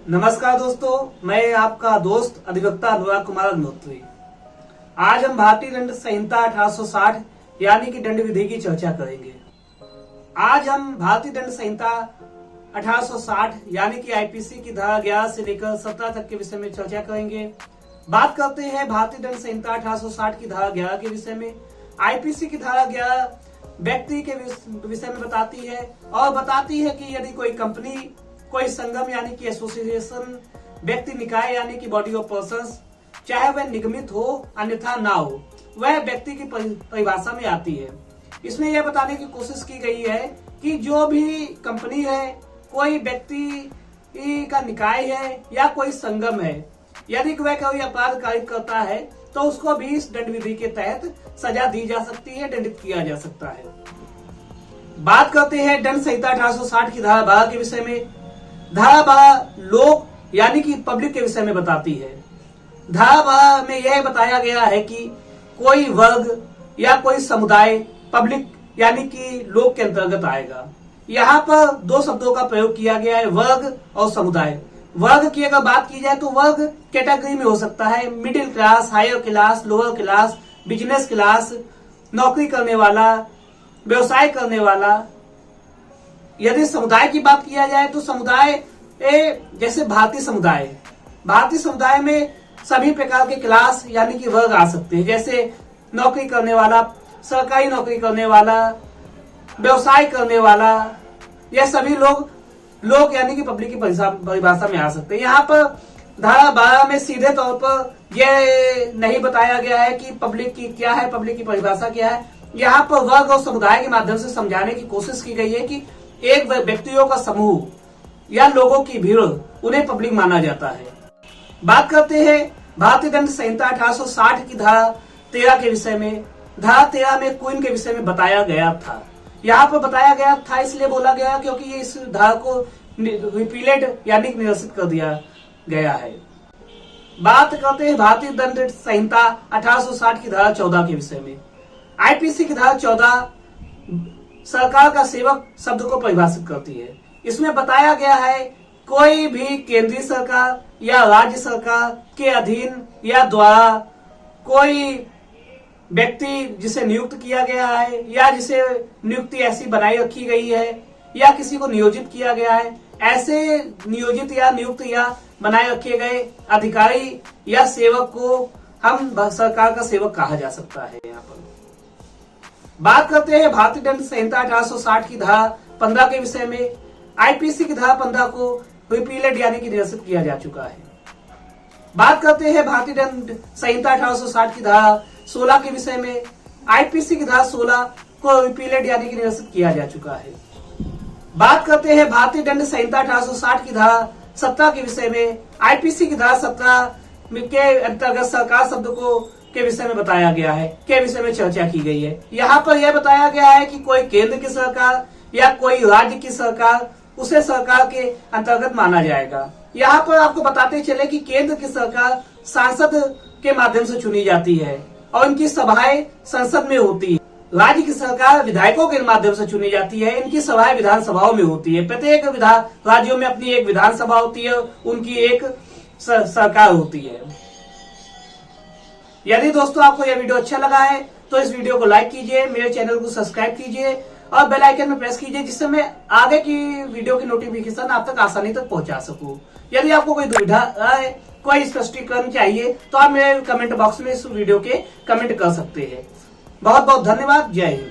नमस्कार दोस्तों, मैं आपका दोस्त अधिवक्ता अनुराग कुमार अग्निहोत्री। आज हम भारतीय दंड संहिता 1860 यानी कि दंड विधि की चर्चा करेंगे। आज हम भारतीय दंड संहिता 1860 यानी कि आईपीसी की धारा 11 से लेकर 17 तक के विषय में चर्चा करेंगे। बात करते हैं भारतीय दंड संहिता 1860 की धारा 11 के विषय में। आईपीसी की धारा 11 व्यक्ति के विषय में बताती है और बताती है कि यदि कोई कंपनी, कोई संगम यानी कि एसोसिएशन, व्यक्ति निकाय यानी कि बॉडी ऑफ पर्संस, चाहे वह निगमित हो अन्यथा ना हो, वह व्यक्ति की परिभाषा में आती है। इसमें यह बताने की कोशिश की गई है कि जो भी कंपनी है, कोई व्यक्ति का निकाय है या कोई संगम है, यदि वह कोई अपराध कारित करता है तो उसको भी इस दंड विधि के तहत सजा दी जा सकती है, दंडित किया जा सकता है। बात करते हैं दंड संहिता 1860 की धारा 12 के विषय में। धारा 12 लोक यानी कि पब्लिक के विषय में बताती है। धारा 12 में यह बताया गया है कि कोई वर्ग या कोई समुदाय पब्लिक यानी कि लोक के अंतर्गत आएगा। यहाँ पर दो शब्दों का प्रयोग किया गया है, वर्ग और समुदाय। वर्ग की अगर बात की जाए तो वर्ग कैटेगरी में हो सकता है, middle class, higher class, lower class, business class, नौकरी करने वाला, व्यवसाय करने वाला। यदि समुदाय की बात किया जाए तो समुदाय जैसे भारतीय समुदाय में सभी प्रकार के क्लास यानी कि वर्ग आ सकते हैं, जैसे नौकरी करने वाला, सरकारी नौकरी करने वाला, व्यवसाय करने वाला, यह सभी लोग यानी कि पब्लिक की परिभाषा में आ सकते हैं। यहाँ पर धारा 12 में सीधे तौर पर यह नहीं बताया गया है कि पब्लिक की क्या है, पब्लिक की परिभाषा क्या है। यहाँ पर वर्ग और समुदाय के माध्यम से समझाने की कोशिश की गई है कि एक व्यक्तियों का समूह या लोगों की भीड़, उन्हें पब्लिक माना जाता है। बात करते हैं भारतीय दंड संहिता 1860 की धारा 13 के विषय में। धारा 13 में क्वीन के विषय में बताया गया था। यहाँ पर बताया गया था इसलिए बोला गया क्योंकि इस धारा को रिपीलेड यानी निरसित कर दिया गया है। बात करते हैं भारतीय दंड संहिता 1860 की धारा 14 के विषय में। आईपीसी की धारा 14 सरकार का सेवक शब्द को परिभाषित करती है। इसमें बताया गया है कोई भी केंद्रीय सरकार या राज्य सरकार के अधीन या द्वारा कोई व्यक्ति जिसे नियुक्त किया गया है या जिसे नियुक्ति ऐसी बनाई रखी गई है या किसी को नियोजित किया गया है, ऐसे नियोजित या नियुक्त या बनाए रखे गए अधिकारी या सेवक को हम सरकार का सेवक कहा जा सकता है। यहाँ पर बात करते हैं भारतीय दंड संहिता 1860 की धारा 15 के विषय में। आईपीसी की धारा 15 को रिपीलेड यानी कि निरसित किया जा चुका है। बात करते हैं भारतीय दंड संहिता 1860 की धारा 16 के विषय में। आईपीसी की धारा 16 को रिपीलेड यानी कि निरसित किया जा चुका है। बात करते हैं भारतीय दंड संहिता 1860 की धारा 17 के विषय में। आईपीसी की धारा 17 के अंतर्गत सरकार शब्द को के विषय में बताया गया है, के विषय में चर्चा की गई है। यहाँ पर यह बताया गया है कि कोई केंद्र की सरकार या कोई राज्य की सरकार, उसे सरकार के अंतर्गत माना जाएगा। यहाँ पर आपको बताते चले कि केंद्र की सरकार सांसद के माध्यम से चुनी जाती है और इनकी सभाएं संसद में होती है। राज्य की सरकार विधायकों के माध्यम से चुनी जाती है, इनकी सभाएं विधानसभाओं में होती है। प्रत्येक राज्यों में अपनी एक विधानसभा होती है, उनकी एक सरकार होती है। यदि दोस्तों आपको यह वीडियो अच्छा लगा है तो इस वीडियो को लाइक कीजिए, मेरे चैनल को सब्सक्राइब कीजिए और बेल आइकन में प्रेस कीजिए, जिससे मैं आगे की वीडियो की नोटिफिकेशन आप तक आसानी तक पहुंचा सकूं। यदि आपको कोई दुविधा है, कोई स्पष्टीकरण चाहिए तो आप मेरे कमेंट बॉक्स में इस वीडियो के कमेंट कर सकते हैं। बहुत बहुत धन्यवाद। जय हिंद।